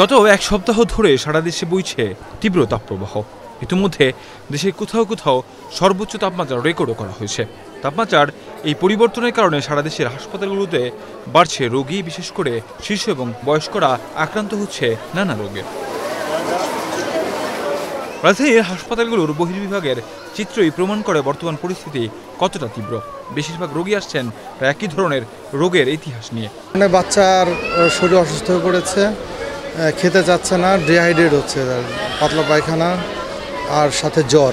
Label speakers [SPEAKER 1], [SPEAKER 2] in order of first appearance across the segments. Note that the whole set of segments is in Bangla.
[SPEAKER 1] গত এক সপ্তাহ ধরে সারা দেশে বইছে তীব্র তাপপ্রবাহ। ইতিমধ্যে দেশের কোথাও কোথাও সর্বোচ্চ তাপমাত্রা রেকর্ডও করা হয়েছে। তাপমাত্রার এই পরিবর্তনের কারণে সারা দেশের হাসপাতালগুলোতে বাড়ছে রোগী, বিশেষ করে শিশু এবং বয়স্করা আক্রান্ত হচ্ছে নানা রোগে। রাজধানীর হাসপাতালগুলোর বহির্বিভাগের চিত্রই প্রমাণ করে বর্তমান পরিস্থিতি কতটা তীব্র। বেশিরভাগ রোগী আসছেন প্রায় একই ধরনের রোগের ইতিহাস নিয়ে।
[SPEAKER 2] বাচ্চার শরীর অসুস্থ হয়ে পড়েছে, খেতে চাচ্ছে না, ডিহাইড্রেট হচ্ছে, পাতলা পায়খানা আর সাথে জ্বর।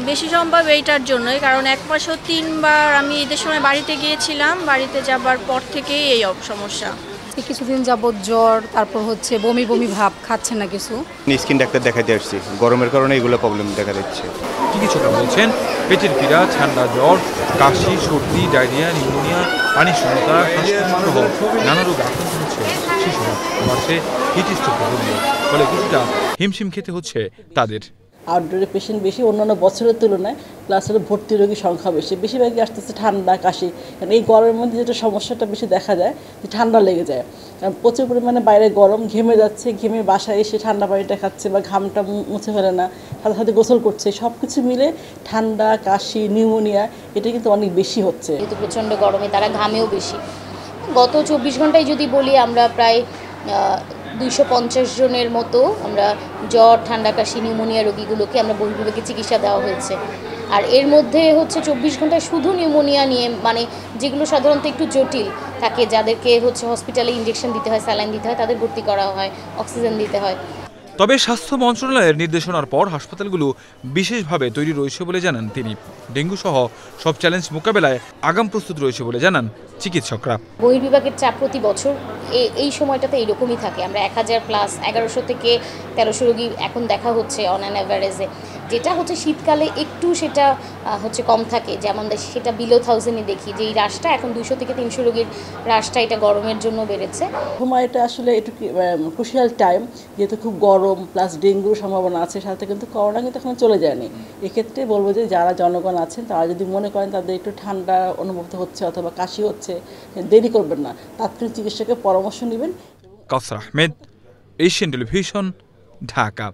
[SPEAKER 3] বেশি সম্ভব এইটার জন্যই, কারণ 1 মাসও 3 বার আমি ঈদের সময় বাড়িতে গিয়েছিলাম। বাড়িতে যাবার পর থেকেই এই সমস্যা।
[SPEAKER 4] কিছুদিন যাবত জ্বর, তারপর হচ্ছে বমি বমি ভাব, খাচ্ছে না কিছু।
[SPEAKER 5] স্কিন ডাক্তার দেখাতে আসছি, গরমের কারণে এগুলো প্রবলেম দেখা দিচ্ছে।
[SPEAKER 1] চিকিৎসকরা বলছেন পেটের পীড়া, ঠান্ডা, জ্বর, কাশি, সর্দি, ডায়রিয়া, নিউমোনিয়া, পানির শূন্যতা, সহ নানা রোগে আক্রান্ত হচ্ছে শিশুরা। বাড়ছে হিট স্ট্রোকের রোগীও, ফলে কিছুটা হিমশিম খেতে হচ্ছে তাদের।
[SPEAKER 6] আউটডোরে পেশেন্ট বেশি অন্যান্য বছরের তুলনায়, প্লাস হলো ভর্তি রোগীর সংখ্যা বেশি। বেশিরভাগই আসতেছে ঠান্ডা, কাশি। কারণ এই গরমের মধ্যে যেটা সমস্যাটা বেশি দেখা যায় যে ঠান্ডা লেগে যায়। কারণ প্রচুর পরিমাণে বাইরে গরম, ঘেমে যাচ্ছে, ঘেমে বাসায় এসে ঠান্ডা পানিটা খাচ্ছে বা ঘামটা মুছে ফেলে না, সাথে সাথে গোসল করছে। সব কিছু মিলে ঠান্ডা, কাশি, নিউমোনিয়া এটা কিন্তু অনেক বেশি হচ্ছে।
[SPEAKER 7] যেহেতু প্রচণ্ড গরমে তারা ঘামেও বেশি। গত 24 ঘন্টায় যদি বলি, আমরা প্রায় 250 জনের মতো আমরা জ্বর, ঠান্ডা, কাশি, নিউমোনিয়া রোগীগুলোকে আমরা বহির্বিভাগে চিকিৎসা দেওয়া হয়েছে। আর এর মধ্যে হচ্ছে 24 ঘন্টায় শুধু নিউমোনিয়া নিয়ে, মানে যেগুলো সাধারণত একটু জটিল থাকে, যাদেরকে হচ্ছে হসপিটালে ইঞ্জেকশন দিতে হয়, স্যালাইন দিতে হয়, তাদের ভর্তি করা হয়, অক্সিজেন দিতে হয়।
[SPEAKER 1] তবে স্বাস্থ্য মন্ত্রণালয়ের নির্দেশনার পর হাসপাতালগুলো বিশেষভাবে তৈরি রয়েছে বলে জানান তিনি। ডেঙ্গু সহ সব চ্যালেঞ্জ মোকাবেলায় আগাম প্রস্তুত রয়েছে বলে জানান চিকিৎসকরা।
[SPEAKER 7] বহির্বিভাগের চাপ প্রতি বছর এই সময়টাতে এইরকমই থাকে। আমরা 1000 প্লাস 1100 থেকে 1300 রোগী এখন দেখা হচ্ছে অন অ্যান অ্যাভারেজে। যেটা হচ্ছে শীতকালে একটু সেটা হচ্ছে কম থাকে, যেমন সেটা বিলো 1000-এ দেখি যে এই হ্রাসটা এখন 200 থেকে 300 রোগীর হ্রাসটা এটা গরমের জন্য বেড়েছে।
[SPEAKER 6] সময়টা আসলে একটু ক্রুশিয়াল টাইম, যেহেতু খুব গরম প্লাস ডেঙ্গুর সম্ভাবনা আছে, সাথে কিন্তু করোনা কিন্তু এখন চলে যায়নি। এক্ষেত্রে বলবো যে যারা জনগণ আছেন তারা যদি মনে করেন তাদের একটু ঠান্ডা অনুভূত হচ্ছে অথবা কাশি হচ্ছে, দেরি করবেন না, তাৎক্ষণিক চিকিৎসকের পরামর্শ নেবেন।
[SPEAKER 1] কাউসার আহমেদ, এশিয়ান টেলিভিশন, ঢাকা।